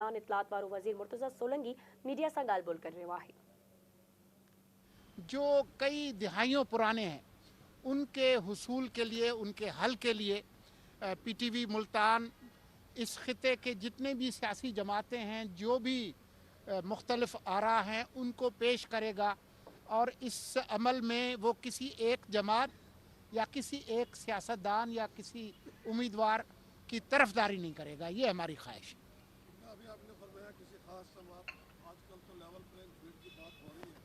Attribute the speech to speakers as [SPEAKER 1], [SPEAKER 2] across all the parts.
[SPEAKER 1] प्रधान इतलात वारो वजीर मुर्तज़ा सोलंकी मीडिया से ॻाल्हि कर रहे आहे।
[SPEAKER 2] जो कई दिहाइयों पुराने हैं उनके हुसूल के लिए, उनके हल के लिए पीटीवी मुल्तान इस खिते के जितने भी सियासी जमातें हैं, जो भी मुख्तलिफ आरा हैं, उनको पेश करेगा और इस अमल में वो किसी एक जमात या किसी एक सियासतदान या किसी उम्मीदवार की तरफदारी नहीं करेगा। ये हमारी ख्वाहिश है।
[SPEAKER 3] अभी आपने फरमाया किसी खास समात, आजकल तो लेवल प्लेइंग फील्ड की बात हो रही है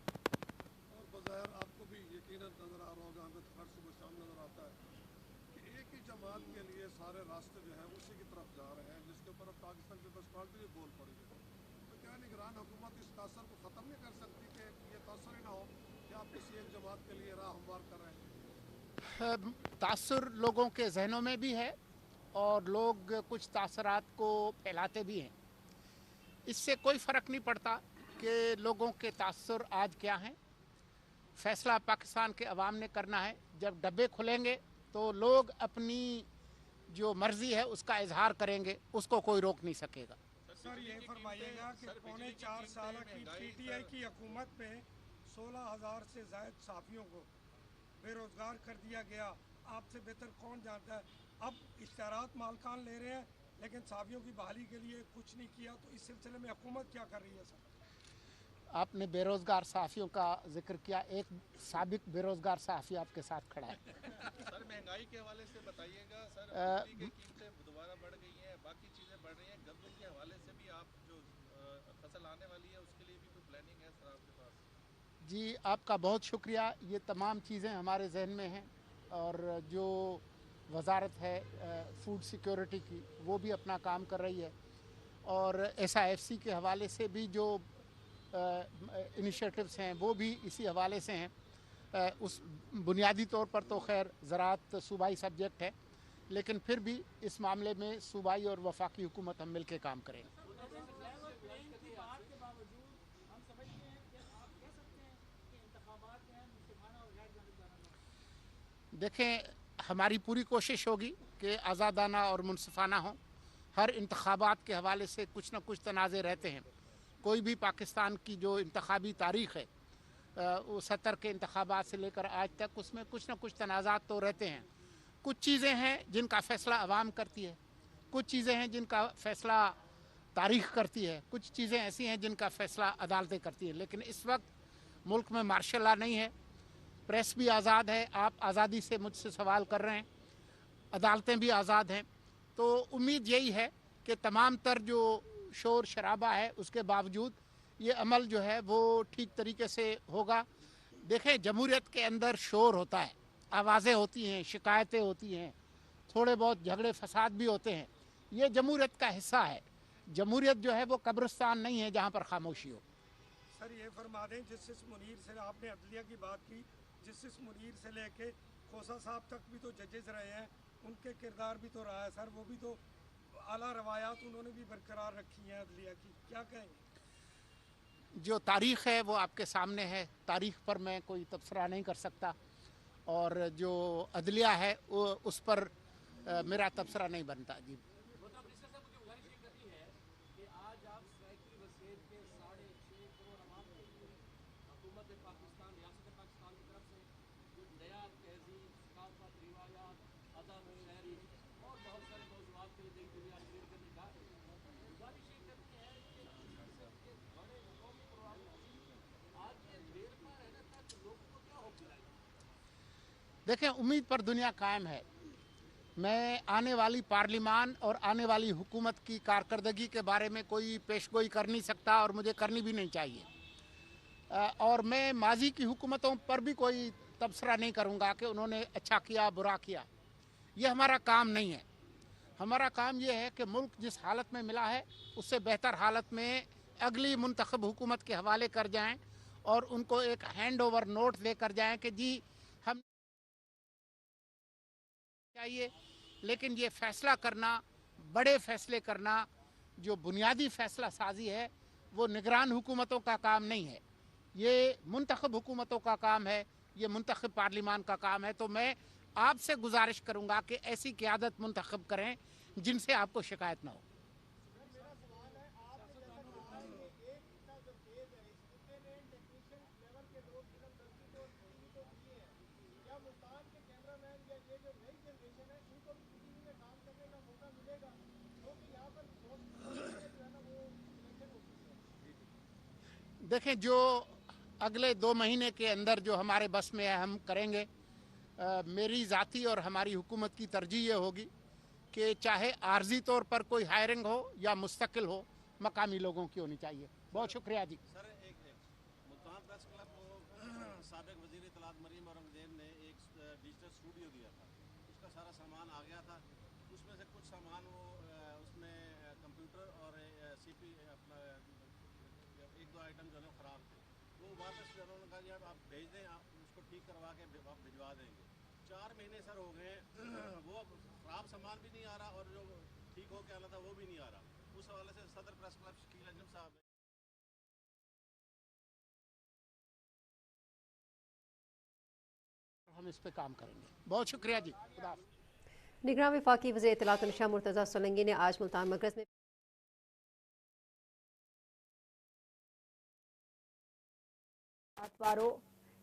[SPEAKER 3] और बज़ाहिर आपको भी यकीनन नज़र आ रहा होगा, हमें हर सुबह शाम नज़र आता है कि एक ही जमात के लिए सारे रास्ते जो हैं उसी की तरफ जा रहे हैं, जिसके ऊपर अब पाकिस्तान पीपल्स पार्टी भी बोल पड़ी है। तो क्या निगरान हुकूमत इस तासर को ख़त्म नहीं कर सकती कि ये तासर ही ना हो कि आप किसी एक जमात के लिए राह हमवार कर रहे हैं?
[SPEAKER 2] तासुर लोगों के जहनों में भी है और लोग कुछ तासरात को फैलाते भी हैं। इससे कोई फ़र्क नहीं पड़ता कि लोगों के तासुर आज क्या हैं। फ़ैसला पाकिस्तान के अवाम ने करना है। जब डब्बे खुलेंगे तो लोग अपनी जो मर्ज़ी है उसका इजहार करेंगे, उसको कोई रोक नहीं सकेगा।
[SPEAKER 4] सर ये फरमाइएगा कि पौने 4 साल की पीटीआई की हुकूमत में 16,000 से ज़ायद सहाफ़ियों को बेरोज़गार कर दिया गया। आपसे बेहतर कौन जानता है। अब इश्तहारात मालकान ले रहे हैं लेकिन सहाफ़ियों की बहाली के लिए कुछ नहीं किया, तो इस सिलसिले में हुकूमत क्या कर रही है सर?
[SPEAKER 2] आपने बेरोज़गार सहाफ़ियों का जिक्र किया, एक साबिक बेरोज़गार सहाफ़ी आपके साथ खड़ा है।
[SPEAKER 5] सर महंगाई के हवाले से बताइएगा। सर बिजली की कीमतें दोबारा बढ़ गई हैं, बाकी चीज़ें बढ़ रही हैं, गंदम के हवाले से भी आप जो फसल आने वाली है उसके लिए भी कोई प्लानिंग है सर आपके पास?
[SPEAKER 2] जी आपका बहुत शुक्रिया। ये तमाम चीज़ें हमारे जहन में हैं और जो वजारत है फूड सिक्योरिटी की वो भी अपना काम कर रही है और SIFC के हवाले से भी जो इनिशिएटिव्स हैं वो भी इसी हवाले से हैं। उस बुनियादी तौर पर तो खैर ज़राअत सूबाई सब्जेक्ट है, लेकिन फिर भी इस मामले में सूबाई और वफाकी हुकूमत हम मिल के काम करेंगे। देखें, हमारी पूरी कोशिश होगी कि आज़ादाना और मुनसिफाना हो। हर इंतखाबात के हवाले से कुछ न कुछ तनाज़े रहते हैं। कोई भी पाकिस्तान की जो इंतखाबी तारीख़ है वो 70 के इंतखाबात से लेकर आज तक, उसमें कुछ न कुछ तनाज़ात तो रहते हैं। कुछ चीज़ें हैं जिनका फ़ैसला अवाम करती है, कुछ चीज़ें हैं जिनका फ़ैसला तारीख़ करती है, कुछ चीज़ें ऐसी हैं जिनका फ़ैसला अदालतें करती हैं। लेकिन इस वक्त मुल्क में मार्शल लॉ नहीं है, प्रेस भी आज़ाद है, आप आज़ादी से मुझसे सवाल कर रहे हैं, अदालतें भी आज़ाद हैं। तो उम्मीद यही है कि तमाम तर जो शोर शराबा है उसके बावजूद ये अमल जो है वो ठीक तरीके से होगा। देखें, जमहूरियत के अंदर शोर होता है, आवाज़ें होती हैं, शिकायतें होती हैं, थोड़े बहुत झगड़े फसाद भी होते हैं। ये जमहूरियत का हिस्सा है। जमहूरियत जो है वो कब्रिस्तान नहीं है जहाँ पर खामोशी हो।
[SPEAKER 4] सर ये फरमा दें, जस्टिस मुनीर से आपने अदलिया की बात की, जस्टिस मुनीर से लेके खोसा साहब तक भी तो जजेस रहे हैं, उनके किरदार भी तो रहा है सर, वो भी तो आला रवायात उन्होंने भी बरकरार रखी हैं अदलिया की, क्या कहेंगे?
[SPEAKER 2] जो तारीख़ है वो आपके सामने है, तारीख़ पर मैं कोई तबसरा नहीं कर सकता और जो अदलिया है वो उस पर मेरा तबसरा नहीं बनता। जी देखें, उम्मीद पर दुनिया कायम है। मैं आने वाली पार्लिमान और आने वाली हुकूमत की कारकर्दगी के बारे में कोई पेशगोई कर नहीं सकता और मुझे करनी भी नहीं चाहिए। और मैं माजी की हुकूमतों पर भी कोई तबसरा नहीं करूँगा कि उन्होंने अच्छा किया बुरा किया। ये हमारा काम नहीं है। हमारा काम ये है कि मुल्क जिस हालत में मिला है उससे बेहतर हालत में अगली मुंतखब हुकूमत के हवाले कर जाएं और उनको एक हैंड ओवर नोट देकर जाएं कि जी हम चाहिए। लेकिन ये फ़ैसला करना, बड़े फ़ैसले करना, जो बुनियादी फ़ैसला साजी है वो निगरान हुकूमतों का काम नहीं है, ये मुंतखब हुकूमतों का काम है, ये मुंतखब पार्लिमान का काम है। तो मैं आपसे गुजारिश करूँगा कि ऐसी क़यादत मुंतखब करें जिनसे आपको शिकायत ना हो। देखें, जो अगले 2 महीने के अंदर जो हमारे बस में है हम करेंगे। मेरी ज़ाती और हमारी हुकूमत की तरजीह ये होगी कि चाहे आर्जी तौर पर कोई हायरिंग हो या मुस्तकिल हो, मकामी लोगों की होनी चाहिए। बहुत शुक्रिया जी।
[SPEAKER 6] सर, एक मुल्तान प्रेस क्लब को साबिक वज़ीर इत्तलात मरीम औरंगज़ेब ने एक डिजिटल स्टूडियो दिया था, उसका सारा सामान आ गया था। उसमें से कुछ सामान वो उसमें कंप्यूटर और सीपी अपना एक दो आइटम जो है ख़राब थे, वो वापस जो उन्होंने कहा यार आप भेज दें, आप उसको ठीक करवा के आप भिजवा देंगे। 4 महीने सर हो गए वो ख़राब सामान भी नहीं आ रहा और जो ठीक हो के आना था वो भी नहीं आ रहा। उस हवाले से सदर प्रेस क्लब शकील अंजुम साहब ने
[SPEAKER 2] हम इस पे काम करेंगे। बहुत शुक्रिया जी। खुदा हाफ़िज़।
[SPEAKER 7] निगरान वफाकी वज़ीर इत्तलात निशा मुर्तज़ा सोलंकी ने आज मुल्तान मरकज़ में
[SPEAKER 1] वारो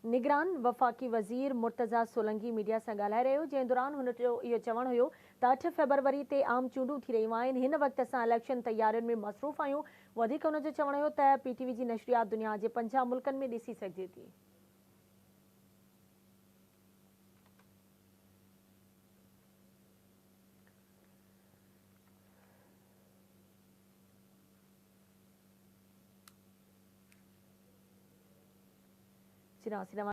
[SPEAKER 1] निगरान वफ़ाक़ी वज़ीर मुर्तज़ा सोलंकी मीडिया सां ॻाल्हाए रहियो, जंहिं दौरान हुन जो इहो चवणु हुयो त 8 फ़रवरी ते आम चूंडूं थी रहियूं आहिनि। हिन वक़्ति असां इलेक्शन तयारियुनि में मसरूफ़ आहियूं। वधीक हुन जो चवणु हुयो त PTV जी नशरियात दुनिया जे 50 मुल्कनि में ॾिसी सघिजे थी। जी नासिर